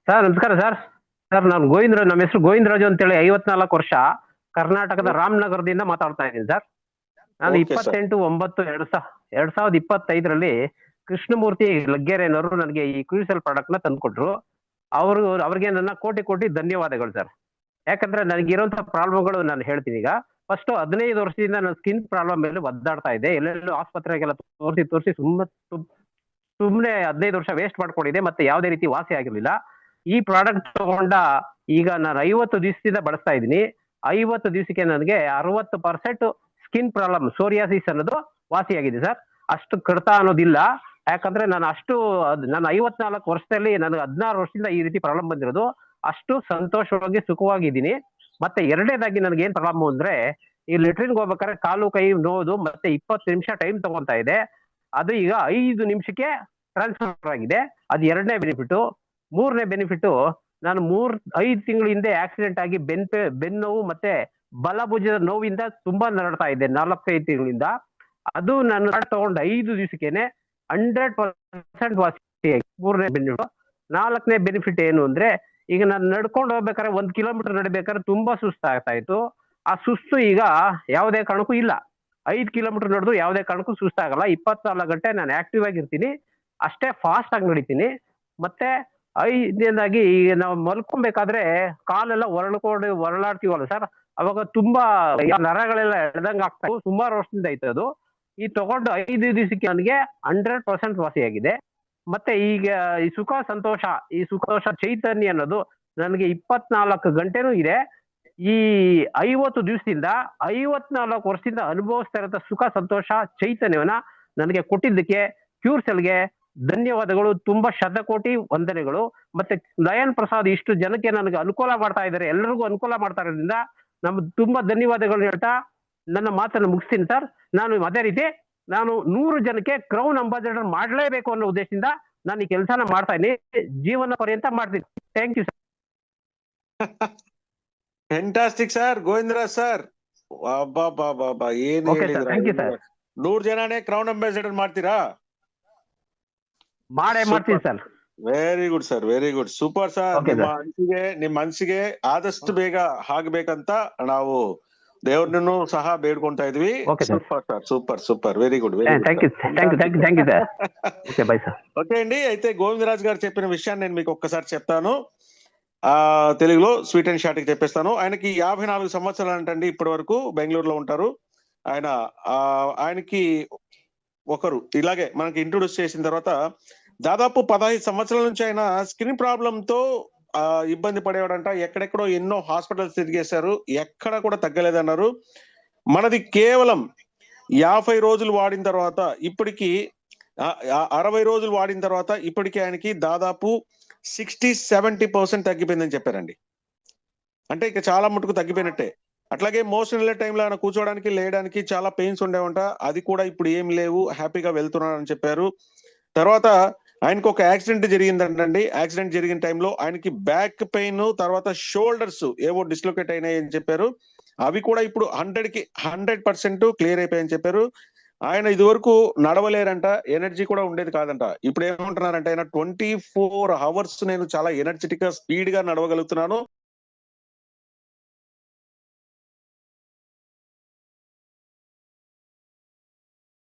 Sir ನಮಸ್ಕಾರ sir. Sir ನಾನು ನಮ್ಮ ಹೆಸರು ಗೋವಿಂದರಾಜು ಅಂತೇಳಿ 54 ವರ್ಷ ಕರ್ನಾಟಕದ ರಾಮನಗರದಿಂದ ಮಾತಾಡ್ತಾ ಇದ್ದೀನಿ ಸರ್. ನಾನು Okay, sir. 28/9/2025ರಲ್ಲಿ ಕೃಷ್ಣಮೂರ್ತಿ ಲಗ್ಗೆರೆನವರು ನನಗೆ ಈ ಕ್ರೂಸಲ್ ಪ್ರಾಡಕ್ಟ್ ನ ತಂದ್ಕೊಟ್ರು. ಅವ್ರಿಗೆ ನನ್ನ ಕೋಟಿ ಕೋಟಿ ಧನ್ಯವಾದಗಳು ಸರ್. ಯಾಕಂದ್ರೆ ನನಗಿರುವಂತಹ ಪ್ರಾಬ್ಲಮ್ಗಳು ನಾನು ಹೇಳ್ತೀನಿ ಈಗ. ಫಸ್ಟ್ 15 ವರ್ಷದಿಂದ ನನ್ನ ಸ್ಕಿನ್ ಪ್ರಾಬ್ಲಮ್ ಮೇಲೆ ಒದ್ದಾಡ್ತಾ ಇದೆ. ಎಲ್ಲೆಲ್ಲೂ ಆಸ್ಪತ್ರೆಗೆಲ್ಲ ತೋರಿಸಿ ಸುಮ್ಮನೆ 15 ವರ್ಷ ವೇಸ್ಟ್ ಮಾಡ್ಕೊಂಡಿದೆ, ಮತ್ತೆ ಯಾವುದೇ ರೀತಿ ವಾಸಿ ಆಗಿರ್ಲಿಲ್ಲ. ಈ ಪ್ರಾಡಕ್ಟ್ ತಗೊಂಡ ಈಗ ನಾನು 50 ದಿವಸದಿಂದ ಬಳಸ್ತಾ ಇದ್ದೀನಿ. 50 ದಿವಸಕ್ಕೆ ನನಗೆ 60% ಸ್ಕಿನ್ ಪ್ರಾಬ್ಲಮ್ ಸೋರಿಯಾಸಿಸ್ ಅನ್ನೋದು ವಾಸಿಯಾಗಿದೆ ಸರ್. ಅಷ್ಟು ಕಡಿತ ಅನ್ನೋದಿಲ್ಲ. ಯಾಕಂದ್ರೆ ನಾನು 54 ವರ್ಷದಲ್ಲಿ ನನಗೆ 16 ವರ್ಷದಿಂದ ಈ ರೀತಿ ಪ್ರಾಬ್ಲಮ್ ಬಂದಿರೋದು. ಅಷ್ಟು ಸಂತೋಷವಾಗಿ ಸುಖವಾಗಿದ್ದೀನಿ. ಮತ್ತೆ ಎರಡನೇದಾಗಿ ನನಗೆ ಏನ್ ಪ್ರಾಬ್ಲಮ್ ಅಂದ್ರೆ, ಈ ಲೆಟ್ರಿನ್ಗೆ ಹೋಗ್ಬೇಕಾದ್ರೆ ಕಾಲು ಕೈ ನೋವುದು ಮತ್ತೆ 20 ನಿಮಿಷ ಟೈಮ್ ತಗೊಂತಾ ಇದೆ. ಅದು ಈಗ 5 ನಿಮಿಷಕ್ಕೆ ಟ್ರಾನ್ಸ್ಫರ್ ಆಗಿದೆ. ಅದು ಎರಡನೇ ಬೆನಿಫಿಟ್. ಮೂರನೇ ಬೆನಿಫಿಟ್, ನಾನು 5 ತಿಂಗಳ ಹಿಂದೆ ಆಕ್ಸಿಡೆಂಟ್ ಆಗಿ ಬೆನ್ನು ನೋವು ಮತ್ತೆ ಬಲಭುಜದ ನೋವಿಂದ ತುಂಬಾ ನರಳ್ತಾ ಇದ್ದೆ 4-5 ತಿಂಗಳಿಂದ. ಅದು ನಾನು ತಗೊಂಡು 5 ದಿವಸಕ್ಕೇನೆ 100% ವಾಸಿ. ಮೂರನೇ ಬೆನಿಫಿಟ್. ನಾಲ್ಕನೇ ಬೆನಿಫಿಟ್ ಏನು ಅಂದ್ರೆ, ಈಗ ನಾನು ನಡ್ಕೊಂಡು ಹೋಗ್ಬೇಕಾದ್ರೆ 1 ಕಿಲೋಮೀಟರ್ ನಡಿಬೇಕಾದ್ರೆ ತುಂಬಾ ಸುಸ್ತಾಗ್ತಾ ಇತ್ತು. ಆ ಸುಸ್ತು ಈಗ ಯಾವುದೇ ಕಾರಣಕ್ಕೂ ಇಲ್ಲ. 5 ಕಿಲೋಮೀಟರ್ ನಡೆದು ಯಾವುದೇ ಕಾರಣಕ್ಕೂ ಸುಸ್ತಾಗಲ್ಲ. 24 ಗಂಟೆ ನಾನು ಆಕ್ಟಿವ್ ಆಗಿರ್ತೀನಿ. ಅಷ್ಟೇ ಫಾಸ್ಟ್ ಆಗಿ ನಡಿತೀನಿ. ಮತ್ತೆ 5ನೇದಾಗಿ ಈಗ ನಾವು ಮಲ್ಕೊಬೇಕಾದ್ರೆ ಕಾಲೆಲ್ಲ ಹೊರಳಾಡ್ತೀವಲ್ಲ ಸರ್, ಅವಾಗ ತುಂಬಾ ನರಗಳೆಲ್ಲ ಎಳ್ದಂಗ ಆಗ್ತಾ ಇತ್ತು. ಸುಮಾರು ವರ್ಷದಿಂದ ಐತೆ ಅದು. ಈ ತಗೊಂಡು 5 ದಿವಸಕ್ಕೆ ನನಗೆ 100% ವಾಸಿಯಾಗಿದೆ. ಮತ್ತೆ ಈಗ ಈ ಸುಖ ಸಂತೋಷ ಚೈತನ್ಯ ಅನ್ನೋದು ನನಗೆ 24 ಗಂಟೆನೂ ಇದೆ. ಈ 50 ದಿವಸದಿಂದ 54 ವರ್ಷದಿಂದ ಅನುಭವಿಸ್ತಾ ಇರೋ ಸುಖ ಸಂತೋಷ ಚೈತನ್ಯವನ್ನ ನನಗೆ ಕೊಟ್ಟಿದ್ದಕ್ಕೆ ಕ್ಯೂರ್ಸೆಲ್ಗೆ ಧನ್ಯವಾದಗಳು. ತುಂಬಾ ಶತಕೋಟಿ ವಂದನೆಗಳು. ಮತ್ತೆ ನಯನ್ ಪ್ರಸಾದ್ ಇಷ್ಟು ಜನಕ್ಕೆ ನನಗೆ ಅನುಕೂಲ ಮಾಡ್ತಾ ಇದ್ದಾರೆ, ಎಲ್ಲರಿಗೂ ಅನುಕೂಲ ಮಾಡ್ತಾ ಇರೋದ್ರಿಂದ ನಮ್ಗೆ ತುಂಬಾ ಧನ್ಯವಾದಗಳು ಹೇಳ್ತಾ ನನ್ನ ಮಾತನ್ನು ಮುಗಿಸ್ತೀನಿ ಸರ್. ನಾನು ಅದೇ ರೀತಿ 100 ಜನಕ್ಕೆ ಕ್ರೌನ್ ಅಂಬಾಸಿಡರ್ ಮಾಡಲೇಬೇಕು ಅನ್ನೋ ಉದ್ದೇಶದಿಂದ ನಾನು ಈ ಕೆಲಸನ ಮಾಡ್ತಾ ಇದ್ದೀನಿ. ಜೀವನ ಪರ್ಯಂತ ಮಾಡ್ತೀನಿ. Thank you sir. Fantastic sir, Govindaraj sir. ಏನ್ ಹೇಳಿದ್ರ? 100 ಜನನೇ ಕ್ರೌನ್ ಅಂಬಾಸಿಡರ್ ಮಾಡ್ತೀರಾ? ಮಾಡ್ತೀನಿ sir. Very good sir, very good, super sir. ನಿಮ್ಮ ಮನ್ಸಿಗೆ ಆದಷ್ಟು ಬೇಗ ಆಗ್ಬೇಕಂತ ನಾವು ದೇವ್ರನ್ನು ಸಹ ಬೇಡ್ಕೊಂತಾ ಇದ್ವಿ. Super sir, super super, very good. Okay అండి. అయితే గోవిందరాజ్ గారు చెప్పిన విషయాన్ని నేను మీకు ఒక్కసారి చెప్తాను. తెలుగులో స్వీట్ అండ్ షార్ట్ కి చెప్పేస్తాను. ఆయనకి 54 సంవత్సరాలు అంటండి. ఇప్పటి వరకు బెంగళూరులో ఉంటారు. ఆయనకి ఒకరు ఇలాగే మనకి ఇంట్రొడ్యూస్ చేసిన తర్వాత దాదాపు 15 సంవత్సరాల నుంచి ఆయన స్కిన్ ప్రాబ్లమ్ తో ఇబ్బంది పడేవాడంట. ఎక్కడెక్కడో ఎన్నో హాస్పిటల్స్ తిరిగేశారు, ఎక్కడ కూడా తగ్గలేదన్నారు. మనది కేవలం 50 రోజులు వాడిన తర్వాత ఇప్పటికి 60 రోజులు వాడిన తర్వాత ఇప్పటికి ఆయనకి దాదాపు 60-70% తగ్గిపోయిందని చెప్పారండి. అంటే ఇక చాలా మటుకు తగ్గిపోయినట్టే. అట్లాగే మోషన్ వెళ్ళే టైంలో ఆయన కూర్చోవడానికి లేయడానికి చాలా పెయిన్స్ ఉండేవంట. అది కూడా ఇప్పుడు ఏం లేవు, హ్యాపీగా వెళ్తున్నారని చెప్పారు. తర్వాత ఆయనకు ఒక యాక్సిడెంట్ జరిగిందంటండి. యాక్సిడెంట్ జరిగిన టైంలో ఆయనకి బ్యాక్ పెయిన్, తర్వాత షోల్డర్స్ ఏవో డిస్లొకేట్ అయినాయి అని చెప్పారు. అవి కూడా ఇప్పుడు 100% క్లియర్ అయిపోయాయని చెప్పారు. ఆయన ఇది వరకు నడవలేరంట, ఎనర్జీ కూడా ఉండేది కాదంట. ఇప్పుడు ఏమంటున్నారంటే ఆయన 24 hours నేను చాలా ఎనర్జెటిక్ గా స్పీడ్ గా నడవగలుగుతున్నాను.